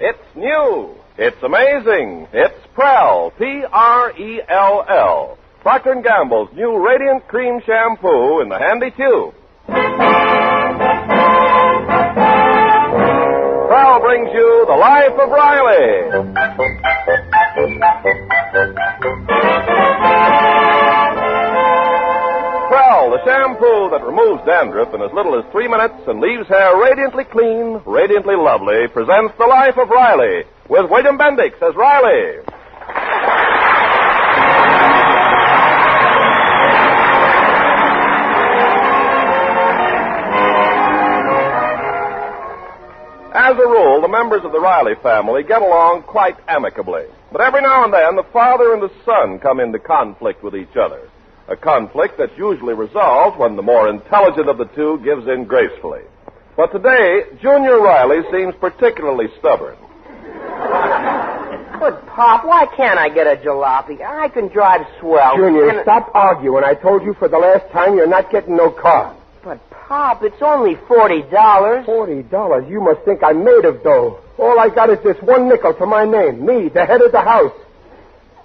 It's new. It's amazing. It's Prell, P-R-E-L-L. Procter & Gamble's new Radiant Cream Shampoo in the handy tube. Prell brings you The Life of Riley. Prell, the shampoo that removes dandruff in as little as 3 minutes and leaves hair radiantly clean, radiantly lovely, presents The Life of Riley with William Bendix as Riley. As a rule, the members of the Riley family get along quite amicably. But every now and then, the father and the son come into conflict with each other. A conflict that's usually resolved when the more intelligent of the two gives in gracefully. But today, Junior Riley seems particularly stubborn. But, Pop, why can't I get a jalopy? I can drive swell. Junior, stop arguing. I told you for the last time you're not getting no car. But, Pop, it's only $40. $40? You must think I'm made of dough. All I got is this one nickel to my name. Me, the head of the house.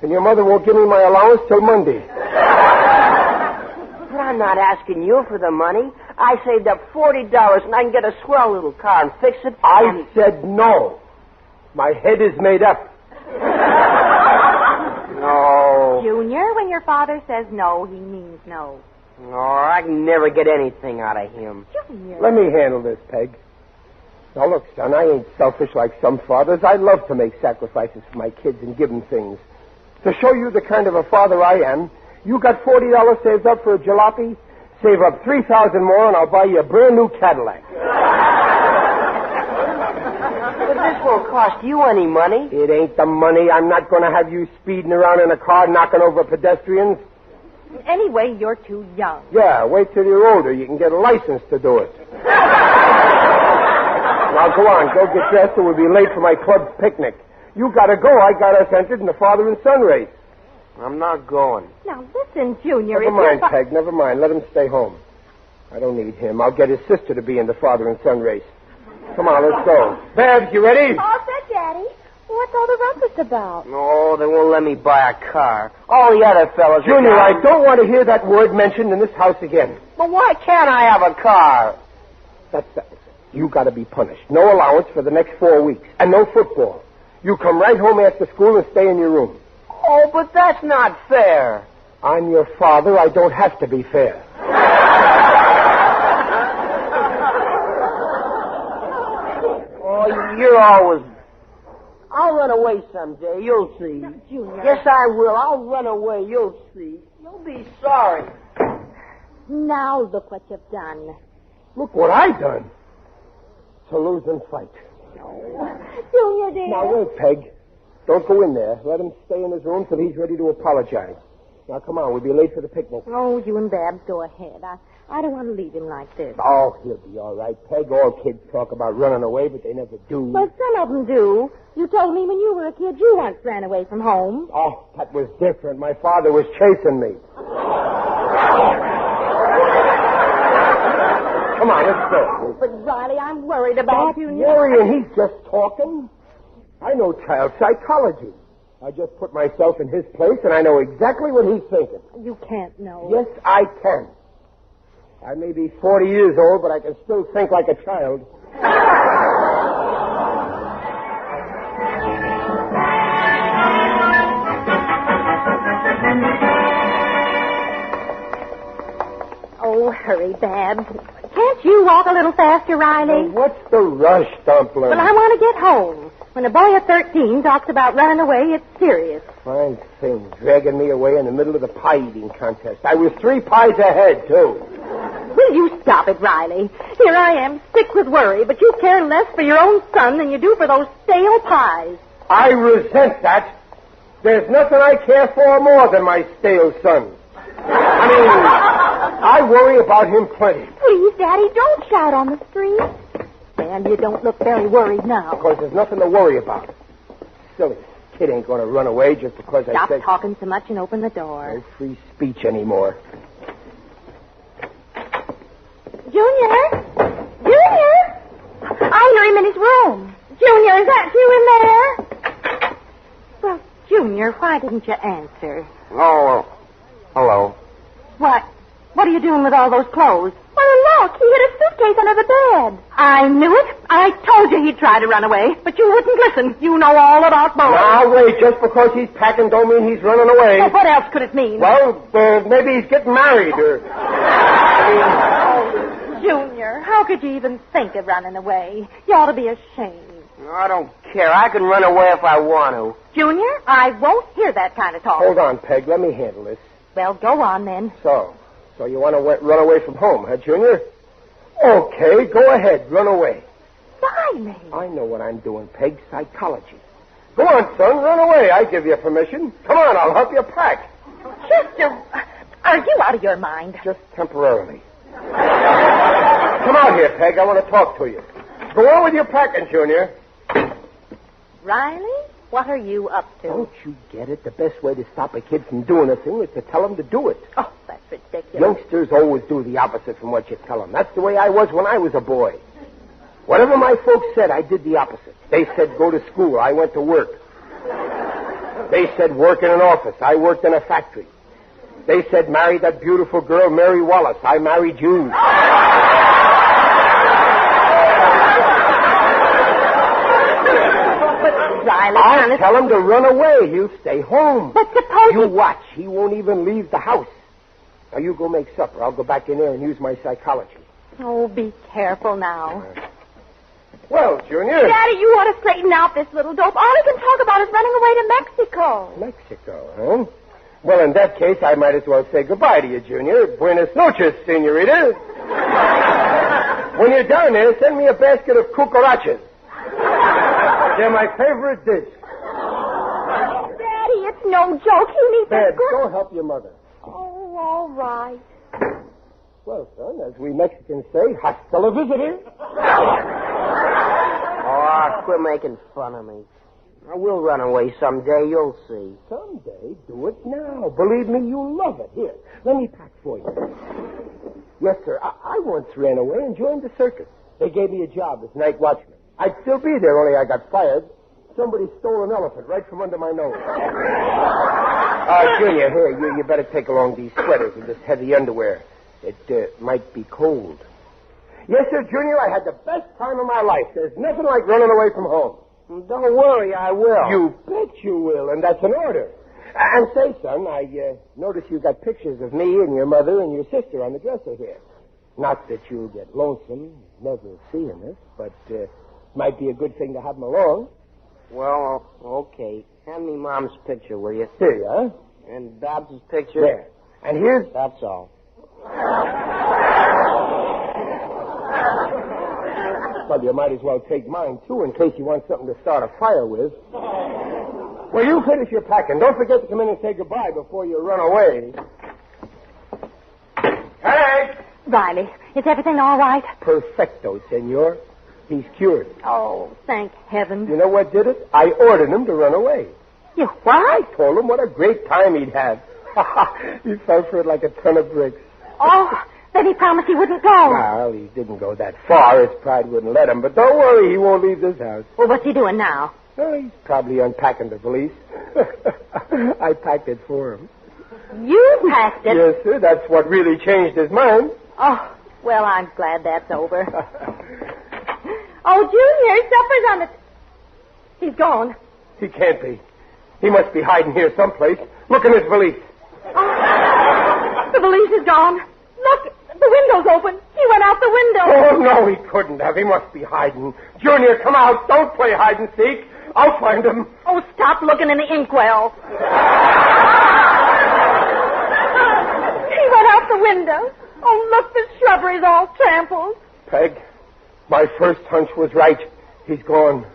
And your mother won't give me my allowance till Monday. But I'm not asking you for the money. I saved up $40 and I can get a swell little car and fix it. I said no. My head is made up. No. Junior, when your father says no, he means no. No, I can never get anything out of him. Junior. Let me handle this, Peg. Now, look, son, I ain't selfish like some fathers. I love to make sacrifices for my kids and give them things. To show you the kind of a father I am, you got $40 saved up for a jalopy? Save up $3,000 more and I'll buy you a brand new Cadillac. But this won't cost you any money. It ain't the money. I'm not going to have you speeding around in a car knocking over pedestrians. Anyway, you're too young. Yeah, wait till you're older. You can get a license to do it. Now, go on. Go get dressed or we'll be late for my club's picnic. You got to go. I got us entered in the father and son race. I'm not going. Now, listen, Junior. Never mind, Peg. Never mind. Let him stay home. I don't need him. I'll get his sister to be in the father and son race. Come on, let's go. Babs, you ready? All set, Daddy. What's all the rumpus about? No, they won't let me buy a car. All the other fellas... Junior, I don't want to hear that word mentioned in this house again. But why can't I have a car? That's that. You got to be punished. No allowance for the next 4 weeks. And no football. You come right home after school and stay in your room. Oh, but that's not fair. I'm your father. I don't have to be fair. Oh, you're always... I'll run away someday. You'll see. Junior. Yes, I will. I'll run away. You'll see. You'll be sorry. Now look what you've done. Look what I done. It's a losing fight. Junior, dear. Now, wait, Peg. Don't go in there. Let him stay in his room till he's ready to apologize. Now, come on. We'll be late for the picnic. Oh, you and Babs go ahead. I don't want to leave him like this. Oh, he'll be all right, Peg. All kids talk about running away, but they never do. Well, some of them do. You told me when you were a kid you once ran away from home. Oh, that was different. My father was chasing me. Come on, let's go. But, Riley, I'm worried about you. Worrying, he's just talking. I know child psychology. I just put myself in his place, and I know exactly what he's thinking. You can't know. Yes, I can. I may be 40 years old, but I can still think like a child. Oh, hurry, Babs. Can't you walk a little faster, Riley? Now, what's the rush, Dumpling? Well, I want to get home. When a boy of 13 talks about running away, it's serious. Fine thing, dragging me away in the middle of the pie-eating contest. I was 3 pies ahead, too. Will you stop it, Riley? Here I am, sick with worry, but you care less for your own son than you do for those stale pies. I resent that. There's nothing I care for more than my stale son. I mean, I worry about him plenty. Please, Daddy, don't shout on the street. And you don't look very worried now. Because there's nothing to worry about. Silly. Kid ain't going to run away just because I said... Stop talking so much and open the door. No free speech anymore. Junior? Junior? I hear him in his room. Junior, is that you in there? Well, Junior, why didn't you answer? Oh, hello. What are you doing with all those clothes? Well, look, he hid a suitcase under the bed. I knew it. I told you he'd try to run away, but you wouldn't listen. You know all about boys. Now, wait, just because he's packing don't mean he's running away. Well, what else could it mean? Well, maybe he's getting married, or... Junior, how could you even think of running away? You ought to be ashamed. I don't care. I can run away if I want to. Junior, I won't hear that kind of talk. Hold on, Peg. Let me handle this. Well, go on, then. So you want to run away from home, huh, Junior? Okay, go ahead. Run away. Riley. I know what I'm doing, Peg. Psychology. Go on, son. Run away. I give you permission. Come on, I'll help you pack. Chester, are you out of your mind? Just temporarily. Come out here, Peg. I want to talk to you. Go on with your packing, Junior. Riley, what are you up to? Don't you get it? The best way to stop a kid from doing a thing is to tell him to do it. Oh, that's ridiculous. Youngsters always do the opposite from what you tell them. That's the way I was when I was a boy. Whatever my folks said, I did the opposite. They said go to school. I went to work. They said work in an office. I worked in a factory. They said marry that beautiful girl, Mary Wallace. I married you. Riley, I'll tell him to run away. He'll stay home. But suppose... You watch. He won't even leave the house. Now, you go make supper. I'll go back in there and use my psychology. Oh, be careful now. Well, Junior. Daddy, you ought to straighten out this little dope. All he can talk about is running away to Mexico. Mexico, huh? Well, in that case, I might as well say goodbye to you, Junior. Buenas noches, senorita. When you're down there, send me a basket of cucarachas. They're my favorite dish. Daddy, it's no joke. You need Dad, to... go help your mother. Oh, all right. Well, son, as we Mexicans say, hasta la visitor. Oh, quit making fun of me. I will run away someday, you'll see. Someday, do it now. Believe me, you'll love it. Here, let me pack for you. Yes, sir. I once ran away and joined the circus. They gave me a job as night watchman. I'd still be there, only I got fired. Somebody stole an elephant right from under my nose. Junior, here, you better take along these sweaters and this heavy underwear. It might be cold. Yes, sir, Junior, I had the best time of my life. There's nothing like running away from home. Don't worry, I will. You bet you will, and that's an order. And say, son, I noticed you got pictures of me and your mother and your sister on the dresser here. Not that you'll get lonesome, never seeing us, but might be a good thing to have them along. Well, okay. Hand me Mom's picture, will you? Here you are. And Babs' picture? There. And here's... That's all. Well, you might as well take mine, too, in case you want something to start a fire with. Well, you finish your packing. Don't forget to come in and say goodbye before you run away. Hey! Riley, is everything all right? Perfecto, senor. He's cured. Oh, thank heaven. You know what did it? I ordered him to run away. You what? I told him what a great time he'd have. He fell for it like a ton of bricks. Oh, then he promised he wouldn't go. Well, he didn't go that far. His pride wouldn't let him. But don't worry, he won't leave this house. Well, what's he doing now? Oh, he's probably unpacking the valise. I packed it for him. You packed it? Yes, sir. That's what really changed his mind. Oh, well, I'm glad that's over. Oh, Junior, supper's on the... He's gone. He can't be. He must be hiding here someplace. Look in his valise. Oh, the valise is gone. Look, the window's open. He went out the window. Oh, no, he couldn't have. He must be hiding. Junior, come out. Don't play hide and seek. I'll find him. Oh, stop looking in the inkwell. He went out the window. Oh, look, the shrubbery's all trampled. Peg, my first hunch was right. He's gone.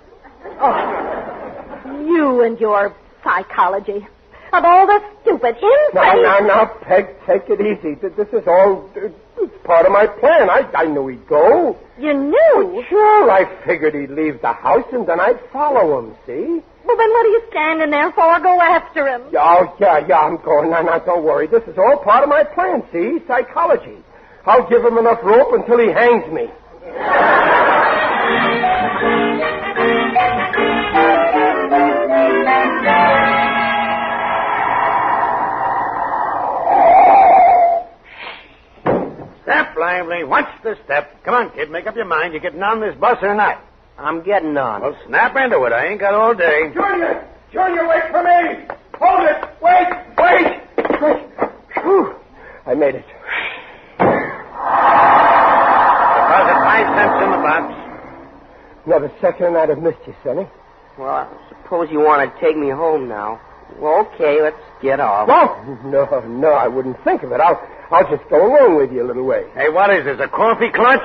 Oh, you and your psychology. Of all the stupid, insane... Now, Peg, take it easy. This is all it's part of my plan. I knew he'd go. You knew? Sure, I figured he'd leave the house and then I'd follow him, see? Well, then what are you standing there for? Go after him. Oh, yeah, I'm going. Now, don't worry. This is all part of my plan, see? Psychology. I'll give him enough rope until he hangs me. Hey, watch the step. Come on, kid, make up your mind. You getting on this bus or not? I'm getting on. Well, snap into it. I ain't got all day. Junior, wait for me! Hold it! Wait! Whew. I made it. Deposit 5 cents in the box. Another second and I'd have missed you, Sonny. Well, I suppose you want to take me home now. Well, okay, let's get off. No, I wouldn't think of it. I'll just go along with you a little way. Hey, what is this, a coffee clutch?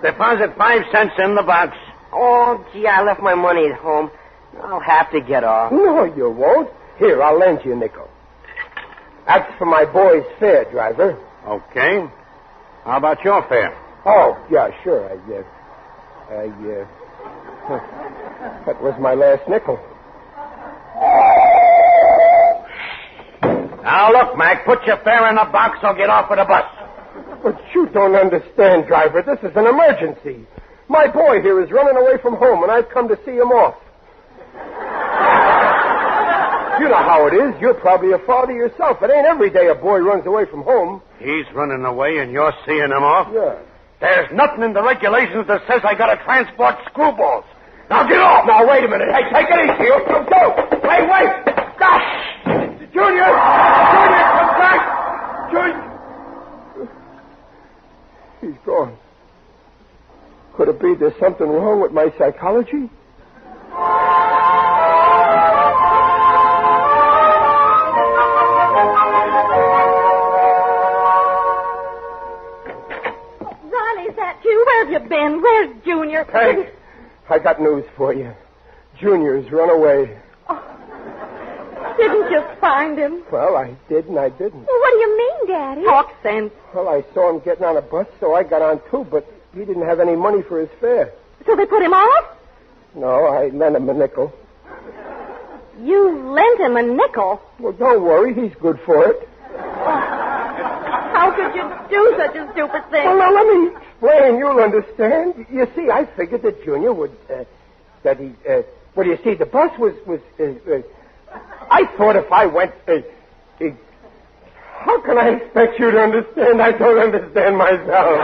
Deposit 5 cents in the box. Oh, gee, I left my money at home. I'll have to get off. No, you won't. Here, I'll lend you a nickel. That's for my boy's fare, driver. Okay. How about your fare? Oh, yeah, sure. That was my last nickel. Now, look, Mac, put your fare in the box or get off of the bus. But you don't understand, driver. This is an emergency. My boy here is running away from home, and I've come to see him off. You know how it is. You're probably a father yourself. It ain't every day a boy runs away from home. He's running away and you're seeing him off? Yeah. There's nothing in the regulations that says I gotta transport screwballs. Now get off! Now, wait a minute. Hey, take it easy. Go. Wait. Stop! Junior, come back! Junior! He's gone. Could it be there's something wrong with my psychology? Riley, is that you? Where have you been? Where's Junior? Hey, I got news for you. Junior's run away. Didn't you find him? Well, I did and I didn't. Well, what do you mean, Daddy? Talk sense. Well, I saw him getting on a bus, so I got on too, but he didn't have any money for his fare. So they put him off? No, I lent him a nickel. You lent him a nickel? Well, don't worry, he's good for it. How could you do such a stupid thing? Well, now, let me explain. You'll understand. You see, I figured that Junior would, well, you see, the bus was I thought if I went, how can I expect you to understand? I don't understand myself.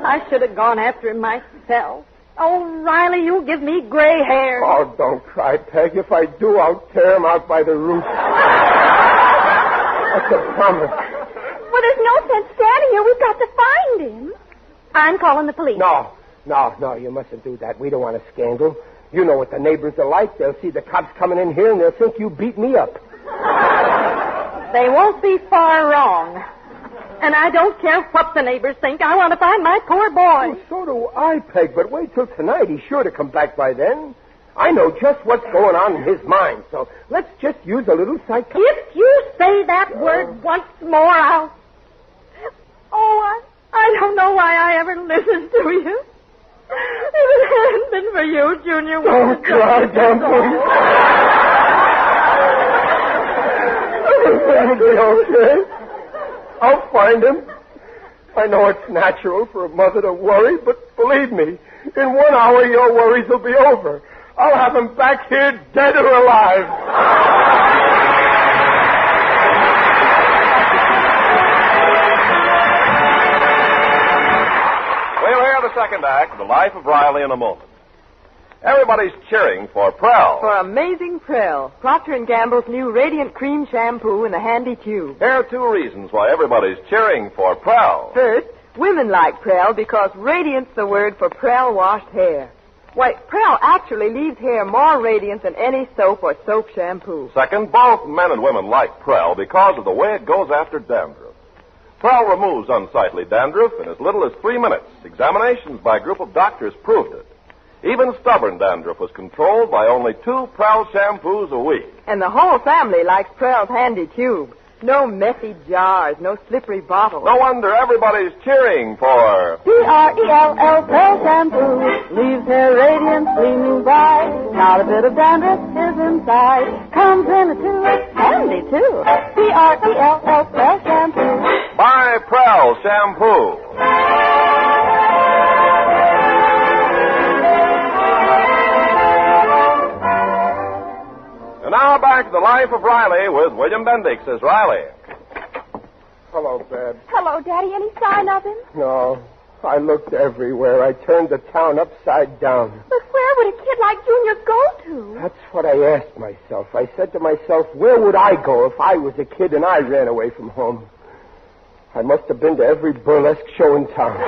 I should have gone after him myself. Oh, Riley, you give me gray hair. Oh, don't cry, Peg. If I do, I'll tear him out by the roots. That's a promise. Well, there's no sense standing here. We've got to find him. I'm calling the police. No, you mustn't do that. We don't want a scandal. You know what the neighbors are like. They'll see the cops coming in here, and they'll think you beat me up. They won't be far wrong. And I don't care what the neighbors think. I want to find my poor boy. Oh, so do I, Peg, but wait till tonight. He's sure to come back by then. I know just what's going on in his mind, so let's just use a little psychology. If you say that word once more, I'll... Oh, I don't know why I ever listened to you. If it hadn't been for you, Junior... Don't cry, don't please. It'll be okay. I'll find him. I know it's natural for a mother to worry, but believe me, in 1 hour your worries will be over. I'll have him back here dead or alive. We'll hear the second act of The Life of Riley in a moment. Everybody's cheering for Prell. For Amazing Prell, Procter & Gamble's new Radiant Cream Shampoo in a handy tube. Here are 2 reasons why everybody's cheering for Prell. First, women like Prell because radiant's the word for Prell washed hair. Why, Prell actually leaves hair more radiant than any soap or soap shampoo. Second, both men and women like Prell because of the way it goes after dandruff. Prell removes unsightly dandruff in as little as 3 minutes. Examinations by a group of doctors proved it. Even stubborn dandruff was controlled by only 2 Prell shampoos a week. And the whole family likes Prell's handy tube. No messy jars, no slippery bottles. No wonder everybody's cheering for... Prell Prell Shampoo leaves hair radiant, gleaming bright. Not a bit of dandruff is inside. Comes in a tube, handy too. Prell Prell Shampoo. Buy Prell Shampoo. And now back to The Life of Riley with William Bendix as Riley. Hello, Babs. Hello, Daddy. Any sign of him? No. I looked everywhere. I turned the town upside down. But where would a kid like Junior go to? That's what I asked myself. I said to myself, where would I go if I was a kid and I ran away from home? I must have been to every burlesque show in town.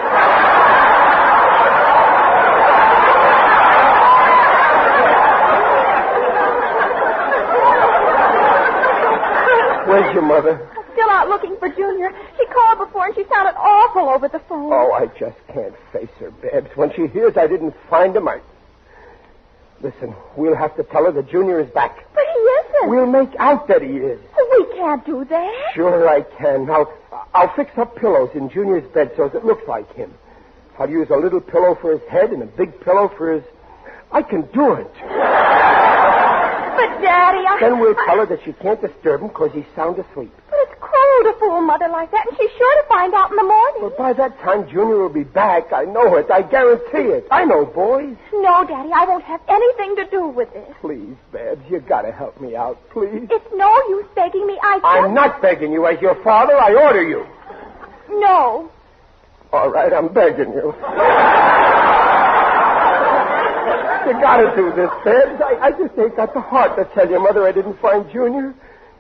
Where's your mother? Still out looking for Junior. She called before and she sounded awful over the phone. Oh, I just can't face her, Babs. When she hears I didn't find him, Listen, we'll have to tell her that Junior is back. But he isn't. We'll make out that he is. We can't do that. Sure I can. Now, I'll fix up pillows in Junior's bed so it looks like him. I'll use a little pillow for his head and a big pillow for his... I can do it. But, Daddy, Then we'll tell her that she can't disturb him because he's sound asleep. But it's cruel to fool Mother like that, and she's sure to find out in the morning. Well, by that time, Junior will be back. I know it. I guarantee it. I know, boys. No, Daddy, I won't have anything to do with this. Please, Babs, you gotta help me out, please. It's no use begging me. I'm not begging you. As your father, I order you. No. All right, I'm begging you. You gotta do this, Babs. I just ain't got the heart to tell your mother I didn't find Junior.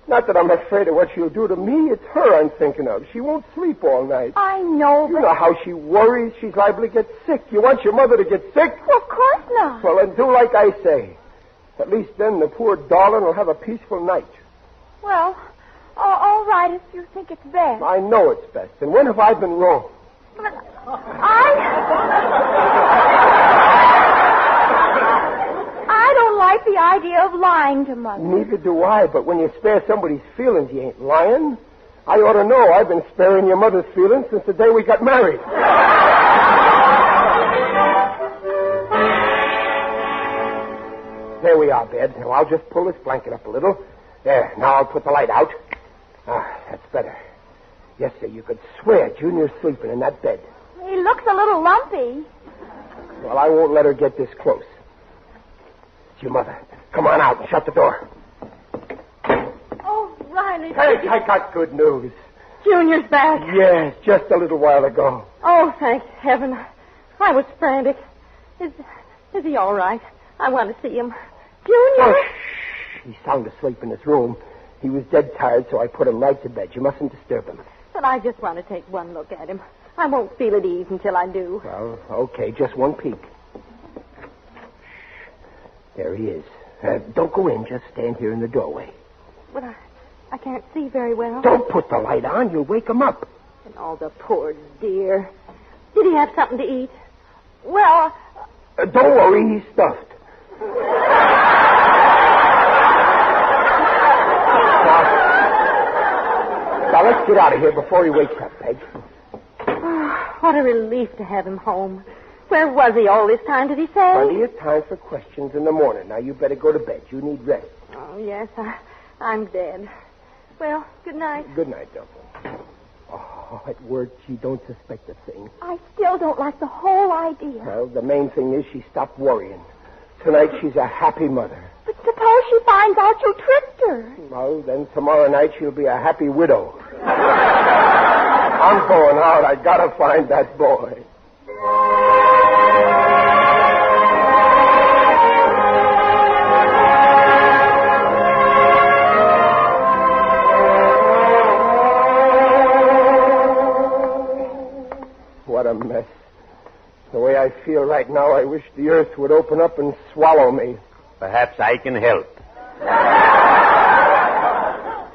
Not that I'm afraid of what she'll do to me. It's her I'm thinking of. She won't sleep all night. I know, You know how she worries. She's liable to get sick. You want your mother to get sick? Well, of course not. Well, then do like I say. At least then the poor darling will have a peaceful night. Well, all right if you think it's best. I know it's best. And when have I been wrong? But I don't like the idea of lying to Mother. Neither do I, but when you spare somebody's feelings, you ain't lying. I ought to know. I've been sparing your mother's feelings since the day we got married. There we are, Babs. Now, I'll just pull this blanket up a little. There, now I'll put the light out. That's better. Yes, sir, you could swear Junior's sleeping in that bed. He looks a little lumpy. Well, I won't let her get this close. It's your mother. Come on out and shut the door. Oh, Riley. Hey, I got good news. Junior's back. Yes, just a little while ago. Oh, thank heaven. I was frantic. Is he all right? I want to see him. Junior? Oh, shh. He's sound asleep in his room. He was dead tired, so I put him right to bed. You mustn't disturb him. But I just want to take one look at him. I won't feel at ease until I do. Well, okay, just one peek. There he is. Don't go in. Just stand here in the doorway. But I can't see very well. Don't put the light on. You'll wake him up. And all the poor dear. Did he have something to eat? Well... Don't worry. He's stuffed. Now, let's get out of here before he wakes up, Peg. What a relief to have him home. Where was he all this time, did he say? Plenty of time for questions in the morning. Now, you better go to bed. You need rest. Oh, yes, I'm dead. Well, good night. Good night, Dublin. Oh, at work, she don't suspect a thing. I still don't like the whole idea. Well, the main thing is she stopped worrying. Tonight, she's a happy mother. But suppose she finds out you tricked her. Well, then tomorrow night she'll be a happy widow. I'm going out. I gotta find that boy. What a mess. The way I feel right now, I wish the earth would open up and swallow me. Perhaps I can help.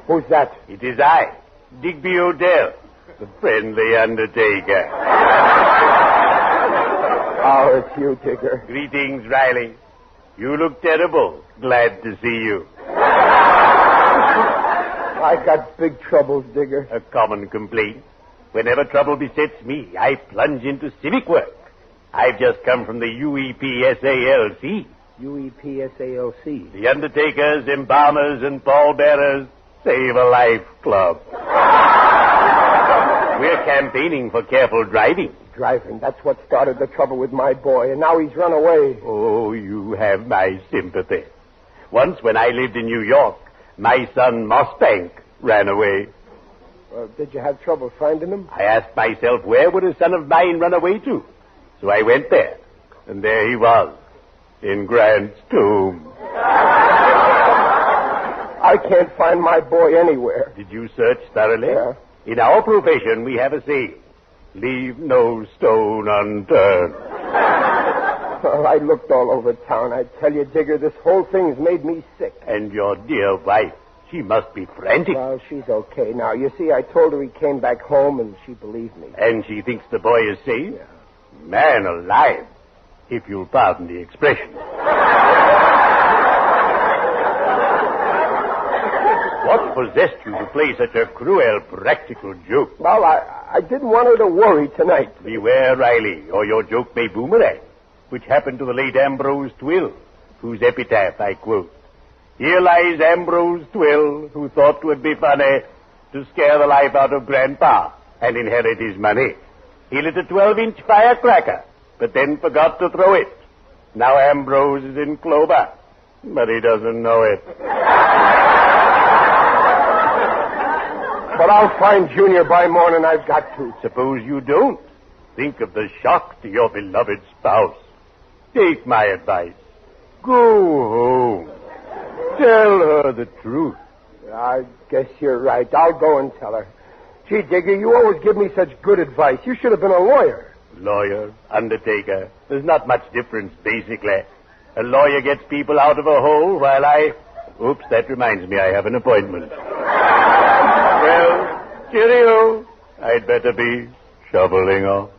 Who's that? It is I, Digby Odell, the friendly undertaker. Oh, it's you, Digger. Greetings, Riley. You look terrible. Glad to see you. I got big troubles, Digger. A common complaint. Whenever trouble besets me, I plunge into civic work. I've just come from the UEPSALC. UEPSALC. The Undertakers, Embalmers, and Pallbearers Save a Life Club. We're campaigning for careful driving. Driving. That's what started the trouble with my boy, and now he's run away. Oh, you have my sympathy. Once when I lived in New York, my son Mossbank ran away. Did you have trouble finding him? I asked myself, where would a son of mine run away to? So I went there, and there he was, in Grant's tomb. I can't find my boy anywhere. Did you search thoroughly? Yeah. In our profession, we have a saying, leave no stone unturned. Well, I looked all over town. I tell you, Digger, this whole thing's made me sick. And your dear wife, she must be frantic. Well, she's okay now. You see, I told her he came back home, and she believed me. And she thinks the boy is safe? Yeah. Man alive, if you'll pardon the expression. What possessed you to play such a cruel practical joke? Well, I didn't want her to worry tonight. Beware, Riley, or your joke may boomerang, which happened to the late Ambrose Twill, whose epitaph I quote. Here lies Ambrose Twill, who thought 'twould be funny to scare the life out of Grandpa and inherit his money. He lit a 12-inch firecracker, but then forgot to throw it. Now Ambrose is in clover, but he doesn't know it. But I'll find Junior by morning. I've got to. Suppose you don't. Think of the shock to your beloved spouse. Take my advice. Go home. Tell her the truth. I guess you're right. I'll go and tell her. Gee, Digger, you always give me such good advice. You should have been a lawyer. Lawyer, undertaker, there's not much difference, basically. A lawyer gets people out of a hole while Oops, that reminds me I have an appointment. Well, cheerio. I'd better be shoveling off.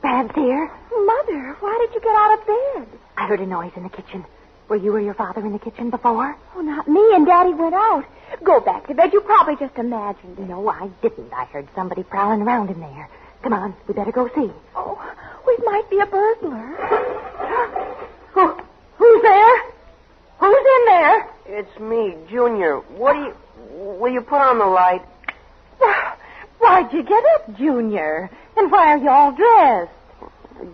Babs here. Mother, why did you get out of bed? I heard a noise in the kitchen. Were you or your father in the kitchen before? Oh, not me, and Daddy went out. Go back to bed. You probably just imagined it. No, I didn't. I heard somebody prowling around in there. Come on, we better go see. Oh, it might be a burglar. Who's there? Who's in there? It's me, Junior. Will you put on the light? Why'd you get up, Junior? And why are you all dressed?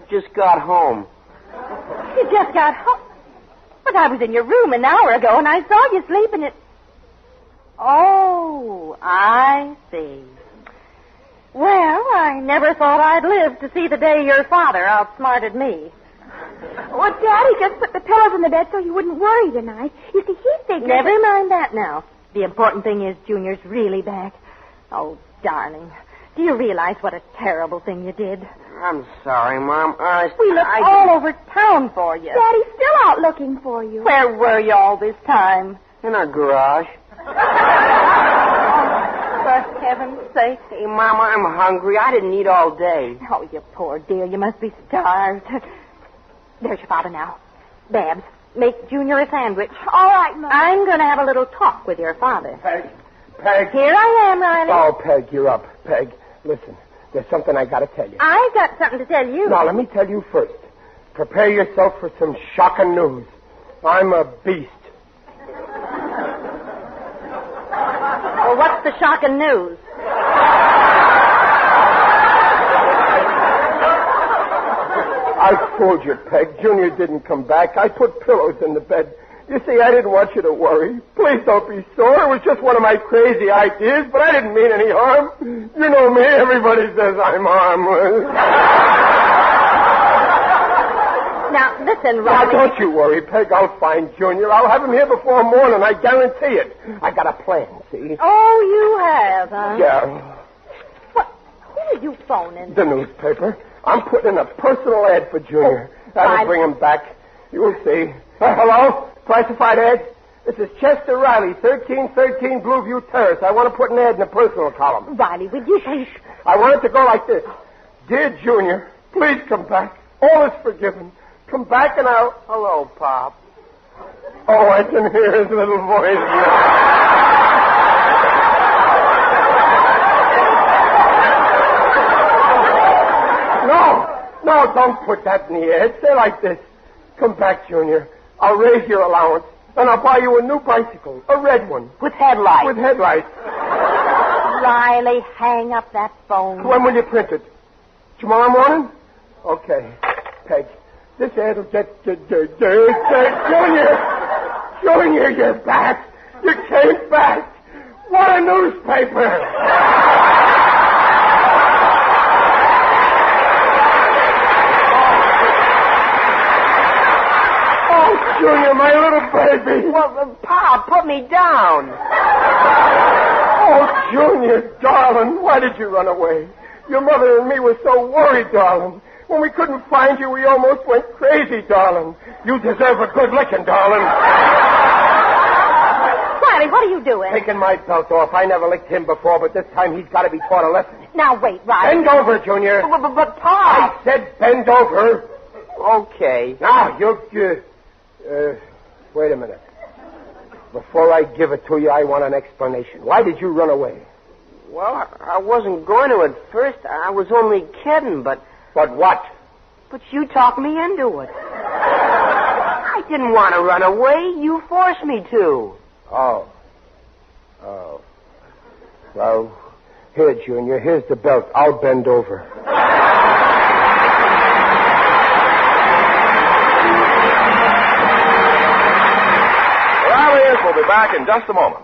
Just got home. You just got home? But I was in your room an hour ago, and I saw you sleeping in... Oh, I see. Well, I never thought I'd live to see the day your father outsmarted me. Well, Daddy just put the pillows in the bed so you wouldn't worry tonight. You see, he figured... Never mind that now. The important thing is Junior's really back. Oh, darling, do you realize what a terrible thing you did? I'm sorry, Mom. We looked all over town for you. Daddy's still out looking for you. Where were you all this time? In our garage. For heaven's sake. Hey, Mama, I'm hungry. I didn't eat all day. Oh, you poor dear. You must be starved. There's your father now. Babs, make Junior a sandwich. All right, Mom. I'm going to have a little talk with your father. Peg. Here I am, Riley. Oh, Peg, you're up. Peg, listen. There's something I got to tell you. I've got something to tell you. Now, let me tell you first. Prepare yourself for some shocking news. I'm a beast. Well, what's the shocking news? I told you, Peg. Junior didn't come back. I put pillows in the bed. You see, I didn't want you to worry. Please don't be sore. It was just one of my crazy ideas, but I didn't mean any harm. You know me. Everybody says I'm harmless. Now, listen, Now, Riley. don't you worry, Peg. I'll find Junior. I'll have him here before morning. I guarantee it. I got a plan, see? Oh, you have, huh? Yeah. What? Who are you phoning? The newspaper. I'm putting in a personal ad for Junior. That'll Riley. bring him back. You'll see. Hello? Classified ad? This is Chester Riley, 1313 Blueview Terrace. I want to put an ad in the personal column. Riley, would you please... I want it to go like this. Dear Junior, please come back. All is forgiven. Come back and I'll... Hello, Pop. Oh, I can hear his little voice. No, don't put that in the ad. Say like this. Come back, Junior. I'll raise your allowance, and I'll buy you a new bicycle, a red one. With headlights. With headlights. Riley, hang up that phone. When will you print it? Tomorrow morning? Okay. Peg, this ad'll get... Junior, you're back. You came back. What a newspaper. Oh, Junior, my little baby. Well, Pa, put me down. Oh, Junior, darling, why did you run away? Your mother and me were so worried, darling. When we couldn't find you, we almost went crazy, darling. You deserve a good licking, darling. Riley, what are you doing? Taking my belt off. I never licked him before, but this time he's got to be taught a lesson. Now, wait, Riley. Bend over, Junior. But Pa... I said bend over. Okay. Now, wait a minute. Before I give it to you, I want an explanation. Why did you run away? Well, I wasn't going to at first. I was only kidding, but... But what? But you talked me into it. I didn't want to run away. You forced me to. Oh. Well, here, Junior. Here's the belt. I'll bend over. We'll be back in just a moment.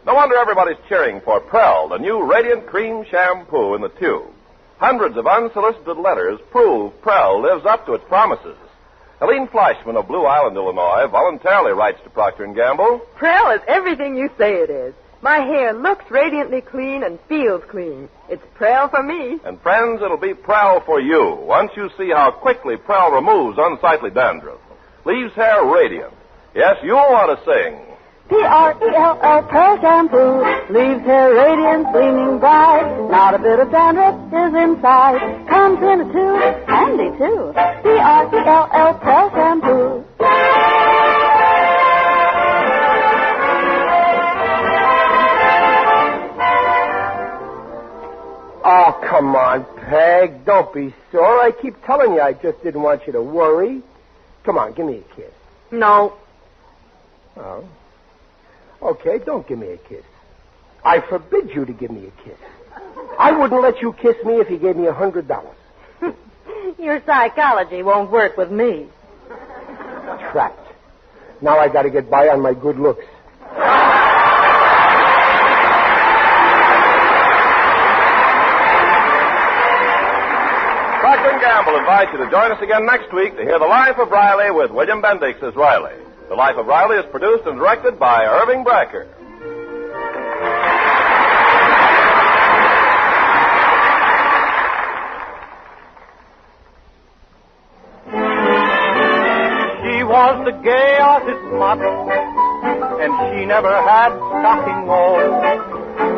No wonder everybody's cheering for Prell, the new Radiant Cream Shampoo in the tube. Hundreds of unsolicited letters prove Prell lives up to its promises. Helene Fleischman of Blue Island, Illinois, voluntarily writes to Procter & Gamble. Prell is everything you say it is. My hair looks radiantly clean and feels clean. It's Prell for me. And friends, it'll be Prell for you once you see how quickly Prell removes unsightly dandruff. Leaves hair radiant. Yes, you'll want to sing. P-R-E-L-L, Pearl Shampoo, leaves hair radiant, gleaming bright. Not a bit of dandruff is inside. Comes in a tube, handy too. P-R-E-L-L, Pearl Shampoo. Oh, come on, Peg. Don't be sore. I keep telling you I just didn't want you to worry. Come on, give me a kiss. No. Oh. Okay, don't give me a kiss. I forbid you to give me a kiss. I wouldn't let you kiss me if you gave me $100. Your psychology won't work with me. Trapped. Now I got to get by on my good looks. Procter & Gamble invites you to join us again next week to hear The Life of Riley with William Bendix as Riley. The Life of Riley is produced and directed by Irving Brecher. She was the gay artist motto, and she never had stocking wool,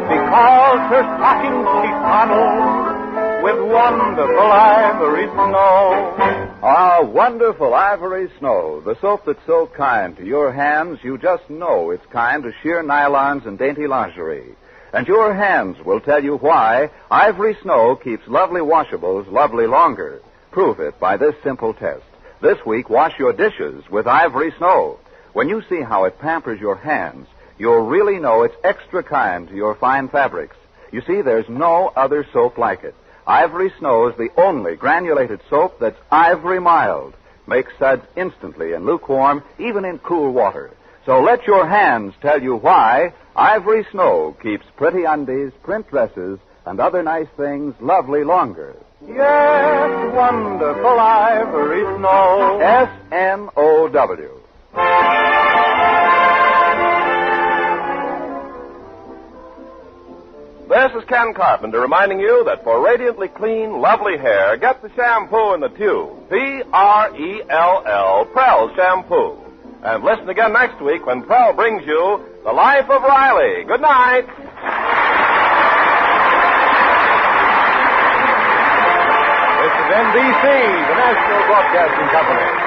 because her stockings she funneled with wonderful ivory snow. Ah, wonderful ivory snow, the soap that's so kind to your hands, you just know it's kind to sheer nylons and dainty lingerie. And your hands will tell you why ivory snow keeps lovely washables lovely longer. Prove it by this simple test. This week, wash your dishes with ivory snow. When you see how it pampers your hands, you'll really know it's extra kind to your fine fabrics. You see, there's no other soap like it. Ivory Snow is the only granulated soap that's ivory mild. Makes suds instantly in lukewarm, even in cool water. So let your hands tell you why Ivory Snow keeps pretty undies, print dresses, and other nice things lovely longer. Yes, wonderful ivory snow. S-N-O-W. This is Ken Carpenter reminding you that for radiantly clean, lovely hair, get the shampoo in the tube. P-R-E-L-L, Prell Shampoo. And listen again next week when Prell brings you The Life of Riley. Good night. This is NBC, the National Broadcasting Company.